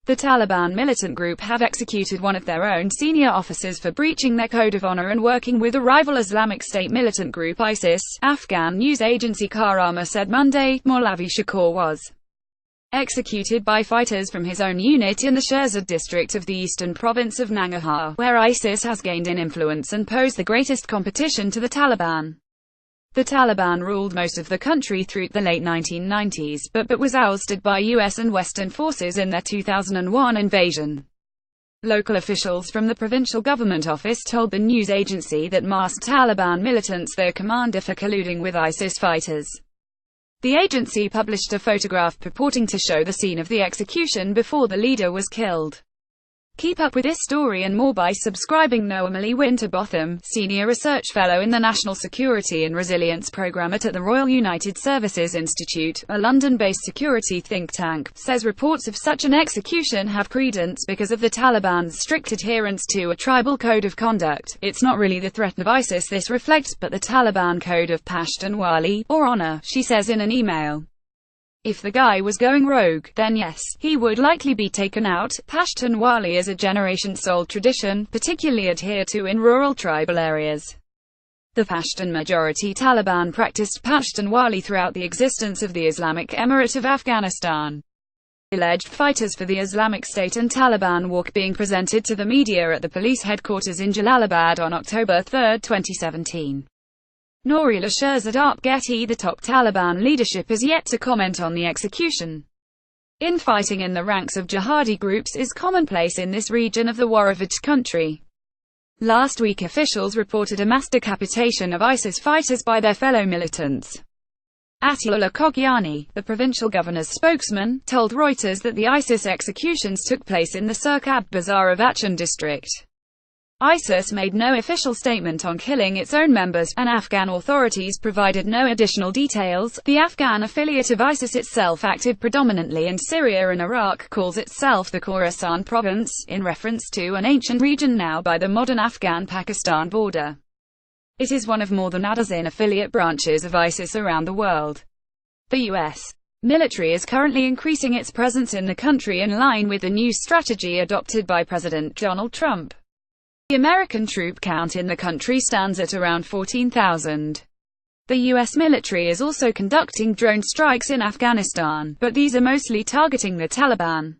The Taliban militant group have executed one of their own senior officers for breaching their code of honor and working with a rival Islamic State militant group ISIS. Afghan news agency Khaama said Monday Mawlavi Shakoor was executed by fighters from his own unit in the Shirzad district of the eastern province of Nangarhar, where ISIS has gained in influence and posed the greatest competition to the Taliban. The Taliban ruled most of the country through the late 1990s, but was ousted by US and Western forces in their 2001 invasion. Local officials from the provincial government office told the news agency that masked Taliban militants their commander for colluding with ISIS fighters. The agency published a photograph purporting to show the scene of the execution before the leader was killed. Keep up with this story and more by subscribing. Emily Winterbotham, Senior Research Fellow in the National Security and Resilience Programme at the Royal United Services Institute, a London-based security think tank, says reports of such an execution have credence because of the Taliban's strict adherence to a tribal code of conduct. It's not really the threat of ISIS this reflects, but the Taliban code of Pashtunwali, or honor, she says in an email. If the guy was going rogue, then yes, he would likely be taken out. Pashtunwali is a generations-old tradition, particularly adhered to in rural tribal areas. The Pashtun-majority Taliban practiced Pashtunwali throughout the existence of the Islamic Emirate of Afghanistan. Alleged fighters for the Islamic State and Taliban walk being presented to the media at the police headquarters in Jalalabad on October 3, 2017. Nourila Shirzad Getty, the top Taliban leadership, has yet to comment on the execution. Infighting in the ranks of jihadi groups is commonplace in this region of the war-ravaged country. Last week officials reported a mass decapitation of ISIS fighters by their fellow militants. Atiullah Kogiani, the provincial governor's spokesman, told Reuters that the ISIS executions took place in the Sirkab Bazar of Achin district. ISIS made no official statement on killing its own members, and Afghan authorities provided no additional details. The Afghan affiliate of ISIS, itself active predominantly in Syria and Iraq, calls itself the Khorasan province, in reference to an ancient region now by the modern Afghan-Pakistan border. It is one of more than a dozen affiliate branches of ISIS around the world. The U.S. military is currently increasing its presence in the country in line with the new strategy adopted by President Donald Trump. The American troop count in the country stands at around 14,000. The U.S. military is also conducting drone strikes in Afghanistan, but these are mostly targeting the Taliban.